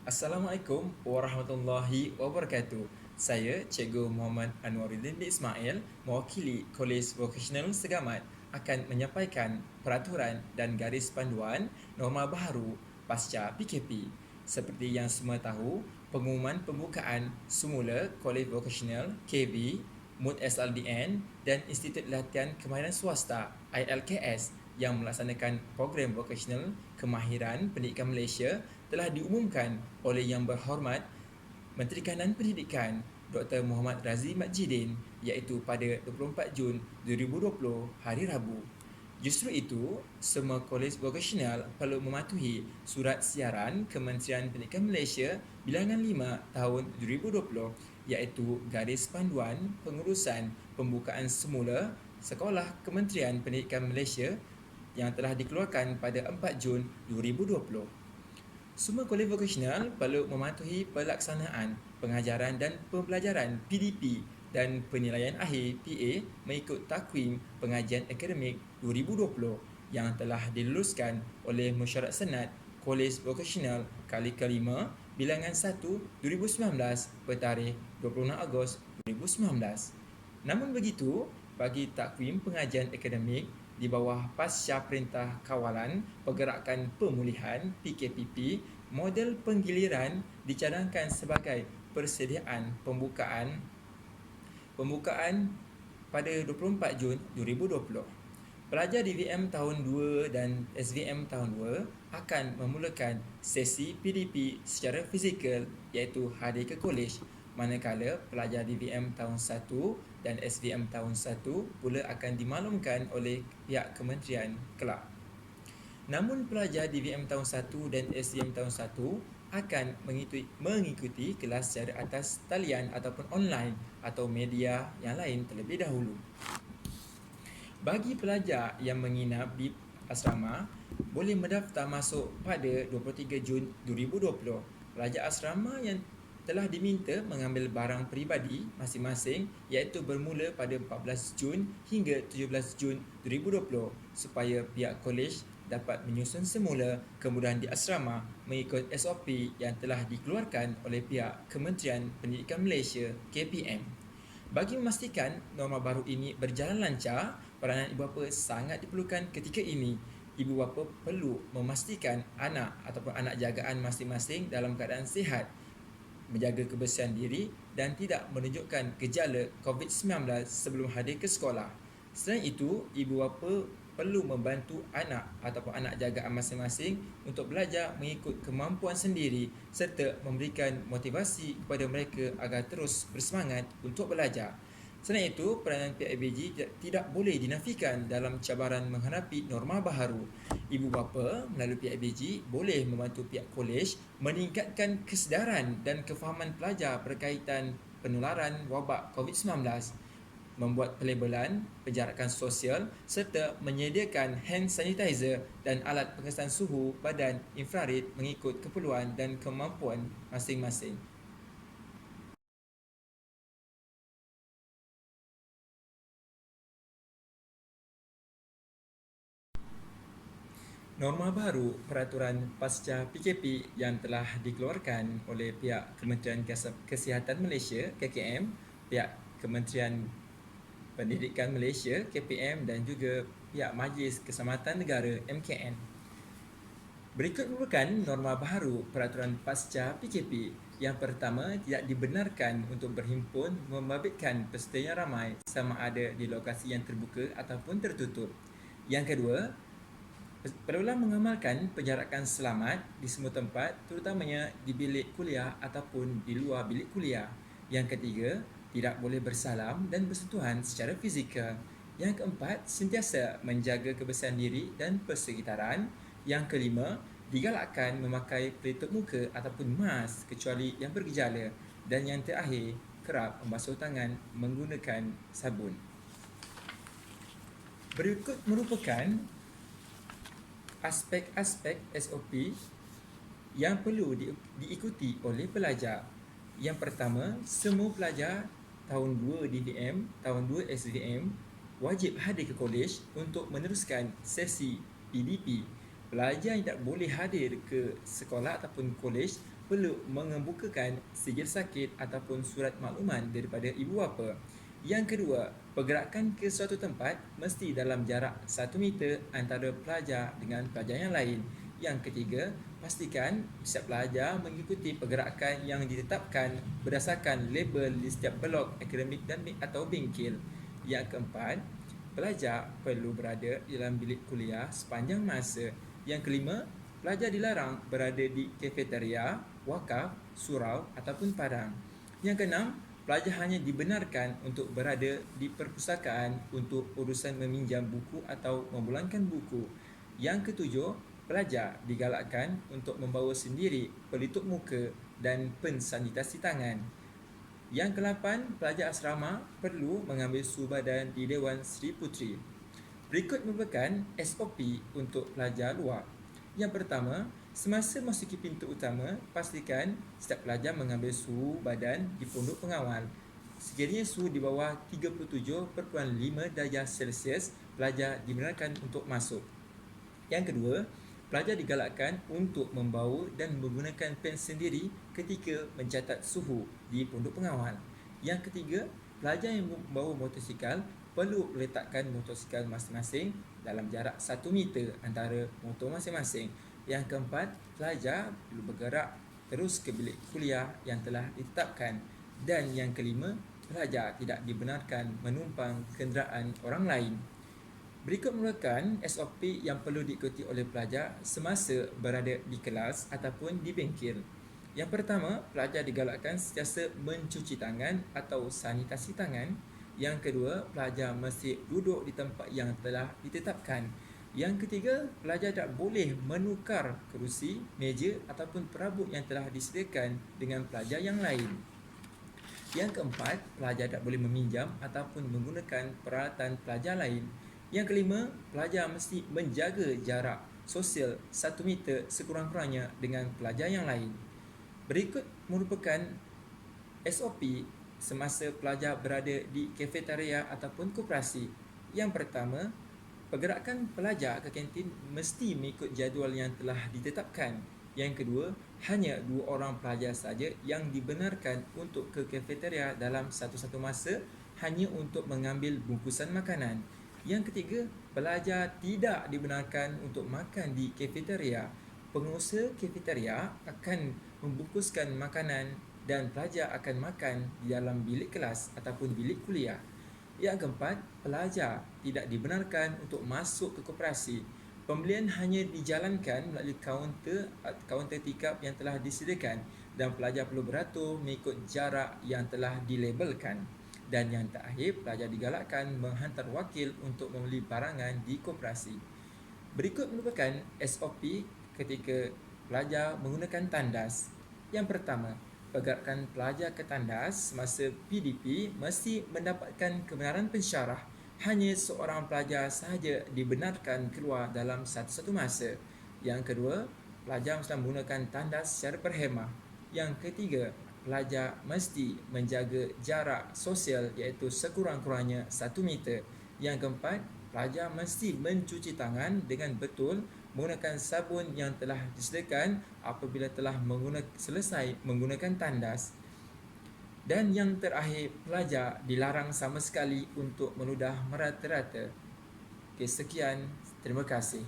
Assalamualaikum warahmatullahi wabarakatuh. Saya Cikgu Muhammad Anwaruddin bin Ismail, mewakili Kolej Vocational Segamat akan menyampaikan peraturan dan garis panduan norma baharu pasca PKP. Seperti yang semua tahu, pengumuman pembukaan semula Kolej Vocational KV, MUT SLDN dan Institut Latihan Kemahiran Swasta ILKS yang melaksanakan program vocational kemahiran pendidikan Malaysia telah diumumkan oleh Yang Berhormat Menteri Kanan Pendidikan Dr. Muhammad Razli Mat Jidin, iaitu pada 24 Jun 2020 hari Rabu. Justru itu, semua kolej vocational perlu mematuhi Surat Siaran Kementerian Pendidikan Malaysia Bilangan 5 tahun 2020, iaitu Garis Panduan Pengurusan Pembukaan Semula Sekolah Kementerian Pendidikan Malaysia yang telah dikeluarkan pada 4 Jun 2020. Semua kolej vocational perlu mematuhi pelaksanaan pengajaran dan pembelajaran PDP dan penilaian akhir PA mengikut takwim pengajian akademik 2020 yang telah diluluskan oleh Mesyuarat Senat Kolej Vocational kali kelima bilangan 1 2019 bertarikh 26 Ogos 2019. Namun begitu, bagi takwim pengajian akademik di bawah Pasca Perintah Kawalan Pergerakan Pemulihan PKPP, model penggiliran dicadangkan sebagai persediaan pembukaan pada 24 Jun 2020. Pelajar DVM tahun 2 dan SVM tahun 2 akan memulakan sesi PDP secara fizikal iaitu hadir ke kolej, manakala pelajar DVM tahun 1 dan SVM tahun 1 pula akan dimaklumkan oleh pihak kementerian kelak. Namun pelajar DVM tahun 1 dan SVM tahun 1 akan mengikuti kelas secara atas talian ataupun online atau media yang lain terlebih dahulu. Bagi pelajar yang menginap di asrama, boleh mendaftar masuk pada 23 Jun 2020. Pelajar asrama yang telah diminta mengambil barang peribadi masing-masing iaitu bermula pada 14 Jun hingga 17 Jun 2020 supaya pihak kolej dapat menyusun semula kemudahan di asrama mengikut SOP yang telah dikeluarkan oleh pihak Kementerian Pendidikan Malaysia KPM. Bagi memastikan norma baru ini berjalan lancar, peranan ibu bapa sangat diperlukan ketika ini. Ibu bapa perlu memastikan anak ataupun anak jagaan masing-masing dalam keadaan sihat, menjaga kebersihan diri dan tidak menunjukkan gejala COVID-19 sebelum hadir ke sekolah. Selain itu, ibu bapa perlu membantu anak ataupun anak jagaan masing-masing untuk belajar mengikut kemampuan sendiri serta memberikan motivasi kepada mereka agar terus bersemangat untuk belajar. Selain itu, peranan pihak ABG tidak boleh dinafikan dalam cabaran menghadapi norma baharu. Ibu bapa melalui pihak ABG boleh membantu pihak kolej meningkatkan kesedaran dan kefahaman pelajar berkaitan penularan wabak COVID-19, membuat pelabelan penjarakan sosial serta menyediakan hand sanitizer dan alat pengesan suhu badan infrared mengikut keperluan dan kemampuan masing-masing. Norma baru peraturan pasca PKP yang telah dikeluarkan oleh pihak Kementerian Kesihatan Malaysia KKM, pihak Kementerian Pendidikan Malaysia KPM dan juga pihak Majlis Keselamatan Negara MKN. Berikut merupakan norma baharu peraturan pasca PKP. Yang pertama, tidak dibenarkan untuk berhimpun membabitkan peserta yang ramai sama ada di lokasi yang terbuka ataupun tertutup. Yang kedua, perlulah mengamalkan penjarakan selamat di semua tempat, terutamanya di bilik kuliah ataupun di luar bilik kuliah. Yang ketiga, tidak boleh bersalam dan bersentuhan secara fizikal. Yang keempat, sentiasa menjaga kebersihan diri dan persekitaran. Yang kelima, digalakkan memakai pelitup muka ataupun mask kecuali yang bergejala. Dan yang terakhir, kerap membasuh tangan menggunakan sabun. Berikut merupakan aspek-aspek SOP yang perlu diikuti oleh pelajar. Yang pertama, semua pelajar tahun 2 DVM, tahun 2 SVM wajib hadir ke kolej untuk meneruskan sesi PDP. Pelajar yang tak boleh hadir ke sekolah ataupun kolej perlu mengemukakan sijil sakit ataupun surat makluman daripada ibu bapa. Yang kedua, pergerakan ke suatu tempat mesti dalam jarak 1 meter antara pelajar dengan pelajar yang lain. Yang ketiga, pastikan setiap pelajar mengikuti pergerakan yang ditetapkan berdasarkan label di setiap blok akademik dan atau bingkil. Yang keempat, pelajar perlu berada dalam bilik kuliah sepanjang masa. Yang kelima, pelajar dilarang berada di kafeteria, wakaf, surau ataupun padang. Yang keenam, pelajar hanya dibenarkan untuk berada di perpustakaan untuk urusan meminjam buku atau memulangkan buku. Yang ketujuh, pelajar digalakkan untuk membawa sendiri pelitup muka dan pen sanitasi tangan. Yang ke-8, pelajar asrama perlu mengambil suhu badan di Dewan Seri Puteri. Berikut merupakan SOP untuk pelajar luar. Yang pertama, semasa masuki pintu utama, pastikan setiap pelajar mengambil suhu badan di pondok pengawal. Sekiranya suhu di bawah 37.5 darjah Celsius, pelajar dibenarkan untuk masuk. Yang kedua, pelajar digalakkan untuk membawa dan menggunakan pen sendiri ketika mencatat suhu di pondok pengawal. Yang ketiga, pelajar yang membawa motosikal perlu letakkan motosikal masing-masing dalam jarak 1 meter antara motor masing-masing. Yang keempat, pelajar perlu bergerak terus ke bilik kuliah yang telah ditetapkan. Dan yang kelima, pelajar tidak dibenarkan menumpang kenderaan orang lain. Berikut merupakan SOP yang perlu diikuti oleh pelajar semasa berada di kelas ataupun di bengkel. Yang pertama, pelajar digalakkan sentiasa mencuci tangan atau sanitasi tangan. Yang kedua, pelajar mesti duduk di tempat yang telah ditetapkan. Yang ketiga, pelajar tak boleh menukar kerusi, meja ataupun perabot yang telah disediakan dengan pelajar yang lain. Yang keempat, pelajar tak boleh meminjam ataupun menggunakan peralatan pelajar lain. Yang kelima, pelajar mesti menjaga jarak sosial 1 meter sekurang-kurangnya dengan pelajar yang lain. Berikut merupakan SOP semasa pelajar berada di kafeteria ataupun koperasi. Yang pertama, pergerakan pelajar ke kantin mesti mengikut jadual yang telah ditetapkan. Yang kedua, hanya 2 orang pelajar saja yang dibenarkan untuk ke kafeteria dalam satu-satu masa hanya untuk mengambil bungkusan makanan. Yang ketiga, pelajar tidak dibenarkan untuk makan di kafeteria. Pengusaha kafeteria akan membungkuskan makanan dan pelajar akan makan di dalam bilik kelas ataupun bilik kuliah. Yang keempat, pelajar tidak dibenarkan untuk masuk ke koperasi. Pembelian hanya dijalankan melalui kaunter tikap yang telah disediakan dan pelajar perlu beratur mengikut jarak yang telah dilabelkan. Dan yang terakhir, pelajar digalakkan menghantar wakil untuk membeli barangan di koperasi. Berikut merupakan SOP ketika pelajar menggunakan tandas. Yang pertama, pergerakan pelajar ke tandas semasa PDP mesti mendapatkan kebenaran pensyarah. Hanya seorang pelajar sahaja dibenarkan keluar dalam satu-satu masa. Yang kedua, pelajar mesti menggunakan tandas secara berhemah. Yang ketiga, pelajar mesti menjaga jarak sosial iaitu sekurang-kurangnya 1 meter. Yang keempat, pelajar mesti mencuci tangan dengan betul menggunakan sabun yang telah disediakan apabila telah selesai menggunakan tandas. Dan yang terakhir, pelajar dilarang sama sekali untuk meludah merata-rata. Okey, sekian. Terima kasih.